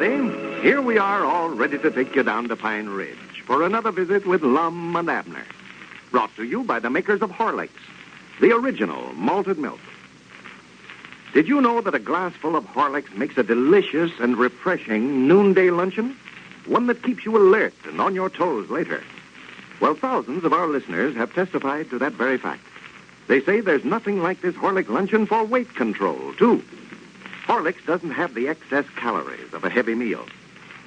everybody. Here we are, all ready to take you down to Pine Ridge for another visit with Lum and Abner. Brought to you by the makers of Horlicks, the original malted milk. Did you know that a glass full of Horlicks makes a delicious and refreshing noonday luncheon? One that keeps you alert and on your toes later. Well, thousands of our listeners have testified to that very fact. They say there's nothing like this Horlick luncheon for weight control, too. Horlicks doesn't have the excess calories of a heavy meal.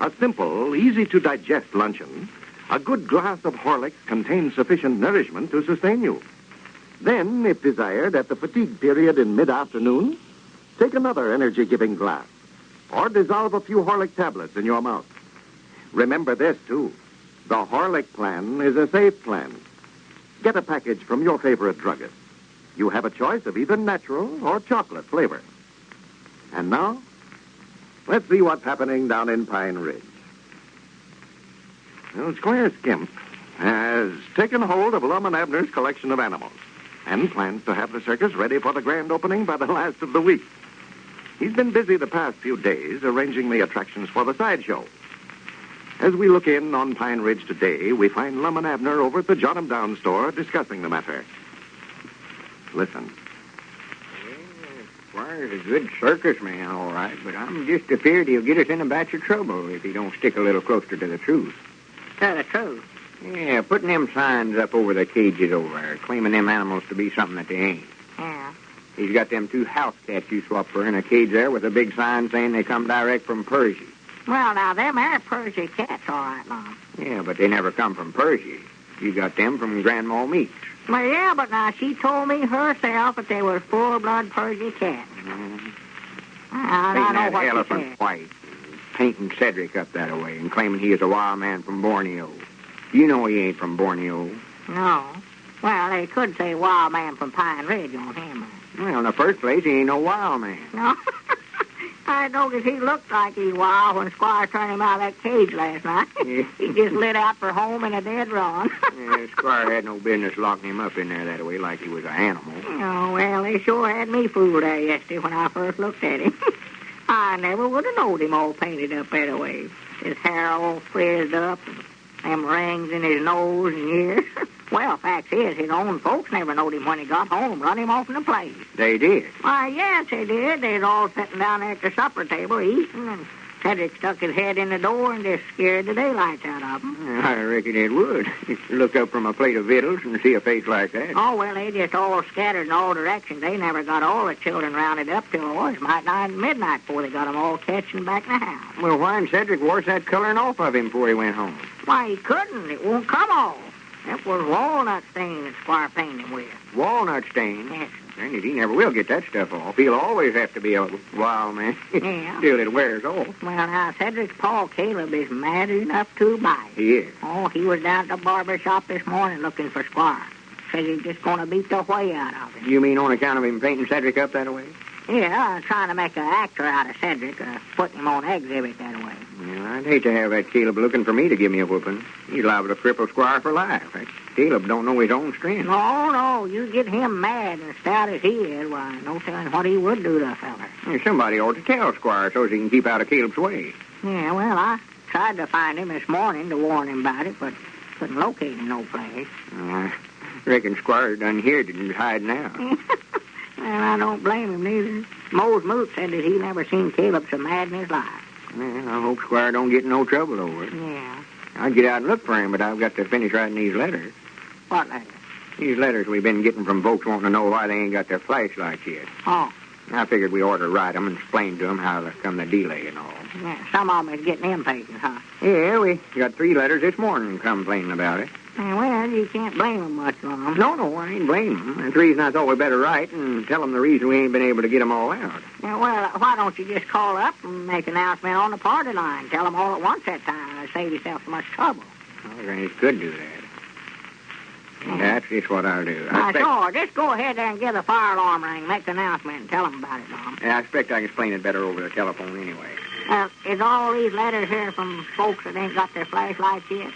A simple, easy-to-digest luncheon, a good glass of Horlicks contains sufficient nourishment to sustain you. Then, if desired, at the fatigue period in mid-afternoon, take another energy-giving glass, or dissolve a few Horlick tablets in your mouth. Remember this, too. The Horlick plan is a safe plan. Get a package from your favorite druggist. You have a choice of either natural or chocolate flavor. And now, let's see what's happening down in Pine Ridge. Well, Squire Skimp has taken hold of Lum and Abner's collection of animals and plans to have the circus ready for the grand opening by the last of the week. He's been busy the past few days arranging the attractions for the sideshow. As we look in on Pine Ridge today, we find Lum and Abner over at the Jot Em Down store discussing the matter. Listen. Squire's a good circus man, all right, but I'm just afeard he'll get us in a batch of trouble if he don't stick a little closer to the truth. To the truth? Yeah, putting them signs up over the cages over there, claiming them animals to be something that they ain't. Yeah. He's got them 2 house cats you swapped for in a cage there with a big sign saying they come direct from Persia. Well, now, them are Persia cats, all right, Mom. Yeah, but they never come from Persia. You got them from Grandma Meeks. Well, yeah, but now she told me herself that they were full-blood Persia cats. I Painting know that what elephant she said. white, painting Cedric up that way, and claiming he is a wild man from Borneo. You know he ain't from Borneo. No. Well, they could say wild man from Pine Ridge on him. Well, in the first place, he ain't no wild man. No? I noticed he looked like he wild when Squire turned him out of that cage last night. Yeah. He just lit out for home in a dead run. Yeah, Squire had no business locking him up in there that way like he was an animal. Oh, well, they sure had me fooled there yesterday when I first looked at him. I never would have known him all painted up that way. His hair all frizzed up, and them rings in his nose and ears. Well, fact is, his own folks never knowed him when he got home, run him off in the place. They did? Why, yes, they did. They'd all sitting down there at the supper table eating, and Cedric stuck his head in the door and just scared the daylights out of him. I reckon it would. Look up from a plate of victuals and see a face like that. Oh, well, they just all scattered in all directions. They never got all the children rounded up till it was midnight before they got them all catching back in the house. Well, why in Cedric washed that coloring off of him before he went home? Why, he couldn't. It won't come off. That was walnut stain that Squire painted him with. Walnut stain? Yes. And he never will get that stuff off. He'll always have to be a wild man. Yeah. Till it wears off. Well, now, Cedric's pa, Caleb, is mad enough to bite. He is. Oh, he was down at the barber shop this morning looking for Squire. Says he's just going to beat the way out of him. You mean on account of him painting Cedric up that way? Yeah, trying to make an actor out of Cedric, putting him on exhibit that way. Well, I'd hate to have that Caleb looking for me to give me a whooping. He's liable to cripple Squire for life. That Caleb don't know his own strength. No, you get him mad and stout as he is, why, no telling what he would do to a feller. Well, somebody ought to tell Squire so he can keep out of Caleb's way. Yeah, well, I tried to find him this morning to warn him about it, but couldn't locate him no place. I reckon Squire done here and hide now. Well, I don't blame him neither. Mose Moot said that he never seen Caleb so mad in his life. Well, I hope Squire don't get in no trouble over it. Yeah. I'd get out and look for him, but I've got to finish writing these letters. What letters? These letters we've been getting from folks wanting to know why they ain't got their flashlights yet. Oh. I figured we ought to write them and explain to them how come the delay and all. Yeah, some of them is getting impatient, huh? Yeah, we got 3 letters this morning complaining about it. Yeah, well, you can't blame them much on them. No, I ain't blaming them. That's the reason I thought we better write and tell them the reason we ain't been able to get them all out. Yeah, well, why don't you just call up and make an announcement on the party line? Tell them all at once that time to save yourself so much trouble. I reckon it could do that. Yeah. That's just what I'll do. Sure. Just go ahead there and give the fire alarm ring, make the announcement, and tell them about it, Mom. Yeah, I expect I can explain it better over the telephone anyway. Is all these letters here from folks that ain't got their flashlights yet?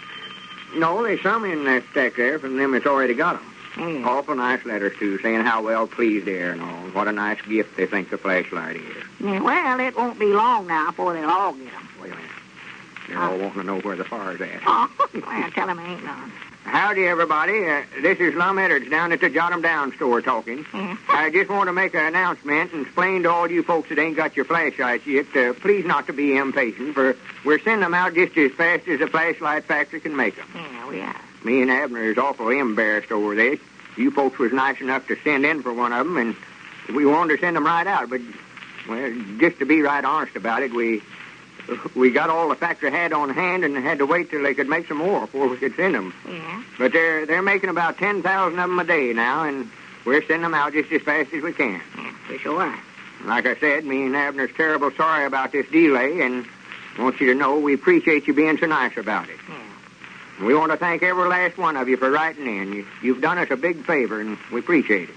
No, there's some in that stack there from them that's already got them. Yeah. Awful nice letters, too, saying how well pleased they are and all. What a nice gift they think the flashlight is. Yeah, well, it won't be long now before they'll all get them. Well, They all want to know where the fire's at. Oh, well, tell him ain't none. Howdy, everybody. This is Lum and Abner down at the Jot Em Down store talking. Yeah. I just want to make an announcement and explain to all you folks that ain't got your flashlights yet, please not to be impatient, for we're sending them out just as fast as a flashlight factory can make them. Yeah, we are. Me and Abner is awfully embarrassed over this. You folks was nice enough to send in for one of them, and we wanted to send them right out, but, well, just to be right honest about it, we got all the factory had on hand and had to wait till they could make some more before we could send them. Yeah. But they're making about 10,000 of them a day now, and we're sending them out just as fast as we can. Yeah, we sure are. Like I said, me and Abner's terrible sorry about this delay, and want you to know we appreciate you being so nice about it. Yeah. We want to thank every last one of you for writing in. You've done us a big favor, and we appreciate it.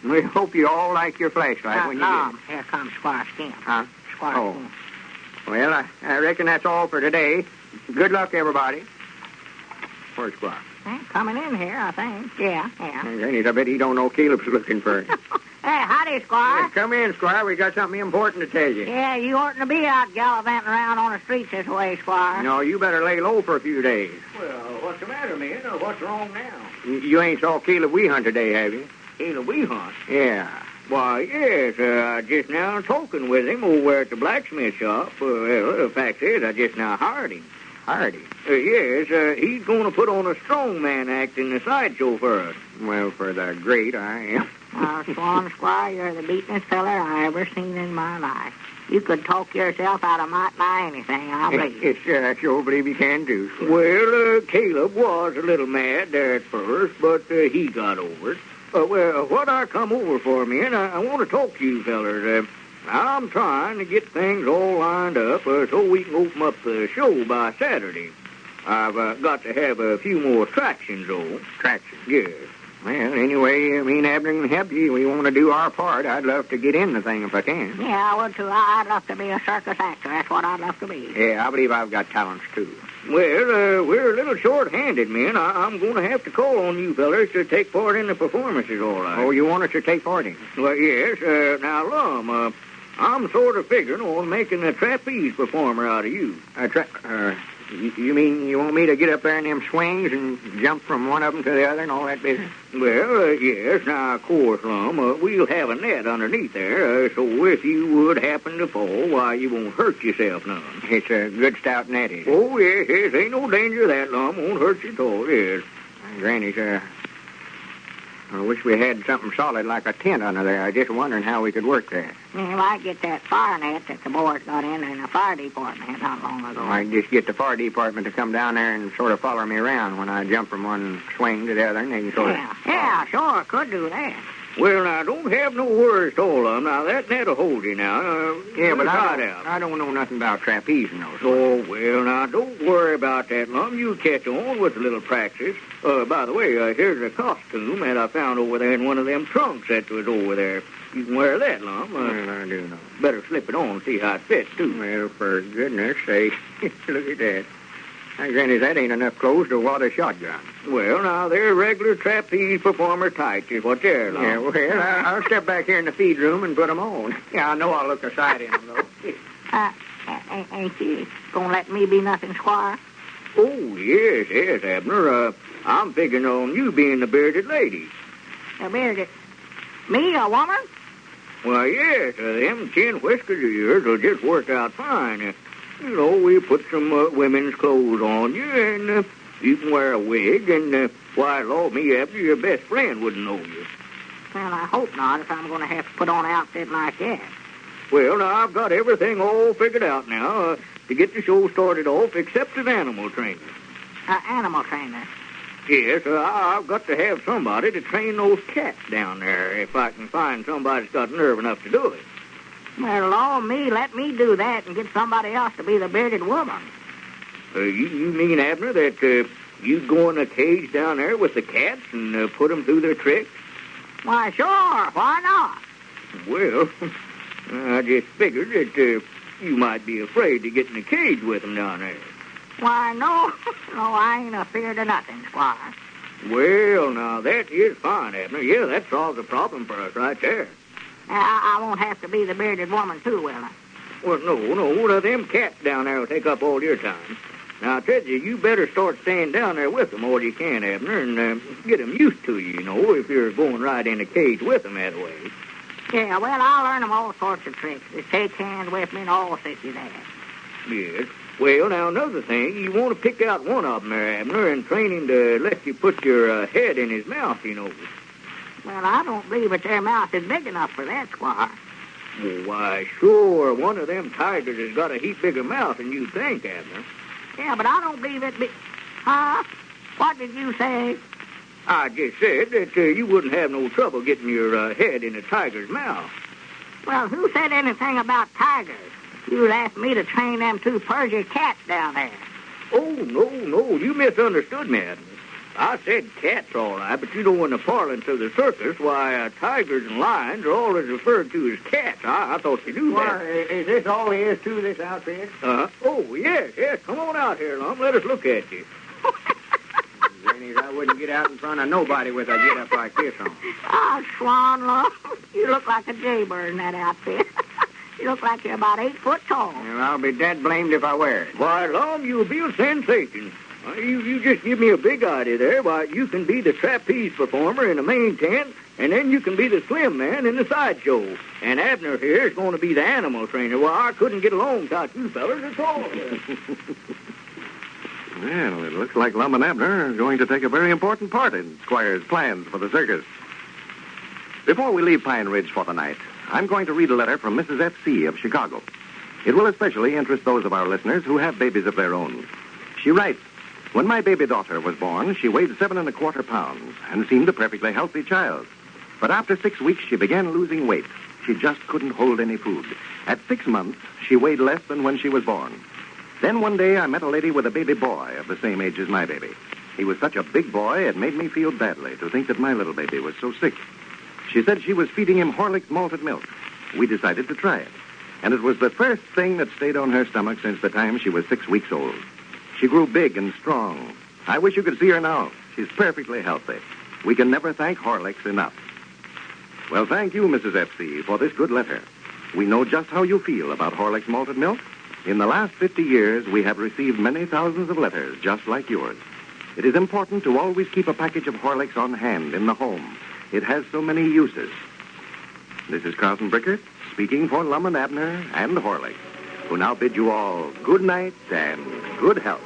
And we hope you all like your flashlight when you get it. Here comes Squire Skimp. Huh? Squire Oh. Skimp. Well, I reckon that's all for today. Good luck, everybody. Where's Squire? Coming in here, I think. Yeah. Granny, I bet he don't know Caleb's looking for him. Hey, howdy, Squire. Come in, Squire. We got something important to tell you. Yeah, you oughtn't to be out gallivanting around on the streets this way, Squire. No, you better lay low for a few days. Well, what's the matter, man? What's wrong now? You ain't saw Caleb we hunt today, have you? Caleb, we hunt. Yeah. Why, yes, I just now talking with him over at the blacksmith shop. Well, the fact is, I just now hired him. Hired him. Yes, he's going to put on a strongman act in the sideshow for us. Well, for the great, I am. Swan, Squire, you're the beatenest feller I ever seen in my life. You could talk yourself out of might nigh anything, I believe. I sure believe you can do, Squire. Well, Caleb was a little mad there at first, but he got over it. Well, what I come over for, man, I want to talk to you fellers. I'm trying to get things all lined up so we can open up the show by Saturday. I've got to have a few more attractions, though. Traction. Yes. Well, anyway, me and Abner can help you. We want to do our part. I'd love to get in the thing if I can. Yeah, I would, too. I'd love to be a circus actor. That's what I'd love to be. Yeah, I believe I've got talents, too. Well, we're a little short-handed, man. I'm going to have to call on you fellers to take part in the performances, all right. Oh, you want us to take part in? Well, yes. Now, Lum, I'm sort of figuring on making a trapeze performer out of you. You mean you want me to get up there in them swings and jump from one of them to the other and all that business? Well, yes. Now, of course, Lum, we'll have a net underneath there, so if you would happen to fall, why, you won't hurt yourself none. It's a good stout net, is it? Oh, yes. Ain't no danger of that, Lum. Won't hurt you at all, yes. Granny's, I wish we had something solid like a tent under there. I was just wondering how we could work that. Well, I get that fire net that the boys got in the fire department not long ago. I can just get the fire department to come down there and sort of follow me around when I jump from one swing to the other, and they can sort of... Yeah, sure, could do that. Well, now, don't have no worries at all, Lum. Now, that net'll hold you now. Yeah, but out. I don't know nothing about trapezing, though. Oh, well, now, don't worry about that, Lum. You'll catch on with a little practice. By the way, here's a costume that I found over there in one of them trunks that was over there. You can wear that, Lum. Well, I do know. Better slip it on and see how it fits, too. Well, for goodness sake, look at that. Now, Granny, that ain't enough clothes to wad a shotgun. Well, now, they're regular trapeze performer tights is what they're, Lum. Yeah, well, I'll step back here in the feed room and put them on. Yeah, I know I'll look aside in them, though. Ain't you gonna let me be nothing, Squire? Oh, yes, Abner. I'm figuring on you being the bearded lady. A bearded... Me, a woman? Well, yes, them chin whiskers of yours will just work out fine. You know, we put some women's clothes on you, and you can wear a wig, and, why, Lord, me, Abner, your best friend wouldn't know you. Well, I hope not, if I'm going to have to put on an outfit like that. Well, now, I've got everything all figured out now to get the show started off, except an animal trainer. Animal trainer? Yes, I've got to have somebody to train those cats down there, if I can find somebody that's got nerve enough to do it. Well, Lord, let me do that and get somebody else to be the bearded woman. You mean, Abner, that you go in a cage down there with the cats and put them through their tricks? Why, sure. Why not? Well, I just figured that you might be afraid to get in a cage with them down there. Why, no. No, I ain't afeard of nothing, Squire. Well, now, that is fine, Abner. Yeah, that solves the problem for us right there. I won't have to be the bearded woman, too, will I? Well, no, them cats down there will take up all your time. Now, I tell you better start staying down there with them all you can, Abner, and get them used to you, if you're going right in a cage with them that way. Yeah, well, I'll learn them all sorts of tricks. They shake hands with me and all such as that. Yes. Well, now, another thing, you want to pick out one of them there, Abner, and train him to let you put your head in his mouth, Well, I don't believe that their mouth is big enough for that, Squire. Well, why, sure, one of them tigers has got a heap bigger mouth than you think, Abner. Yeah, but I don't believe it. Huh? What did you say? I just said that you wouldn't have no trouble getting your head in a tiger's mouth. Well, who said anything about tigers? You asked me to train them 2 Persian cats down there. Oh, no, you misunderstood me, Abner. I said cats, all right, but in the parlance of the circus, why, tigers and lions are always referred to as cats. I thought you knew that. Well, is this all there is to this outfit? Oh, yes, come on out here, Lum. Let us look at you. Grannies, I wouldn't get out in front of nobody with a get-up like this on. Oh, Swan, Lum. You look like a jaybird in that outfit. You look like you're about 8 foot tall. Well, I'll be dead blamed if I wear it. Why, Lum, you'll be a sensation. You just give me a big idea there. Why, you can be the trapeze performer in the main tent, and then you can be the slim man in the sideshow. And Abner here is going to be the animal trainer. Well, I couldn't get along without you fellas at all. Well, it looks like Lum and Abner are going to take a very important part in Squire's plans for the circus. Before we leave Pine Ridge for the night, I'm going to read a letter from Mrs. F.C. of Chicago. It will especially interest those of our listeners who have babies of their own. She writes, "When my baby daughter was born, she weighed 7¼ pounds and seemed a perfectly healthy child. But after 6 weeks, she began losing weight. She just couldn't hold any food. At 6 months, she weighed less than when she was born. Then one day, I met a lady with a baby boy of the same age as my baby. He was such a big boy, it made me feel badly to think that my little baby was so sick. She said she was feeding him Horlick's malted milk. We decided to try it. And it was the first thing that stayed on her stomach since the time she was 6 weeks old. She grew big and strong. I wish you could see her now. She's perfectly healthy. We can never thank Horlicks enough." Well, thank you, Mrs. F.C., for this good letter. We know just how you feel about Horlick's malted milk. In the last 50 years, we have received many thousands of letters just like yours. It is important to always keep a package of Horlicks on hand in the home. It has so many uses. This is Carlton Brickert, speaking for Lum and Abner and Horlicks, who now bid you all good night and good health.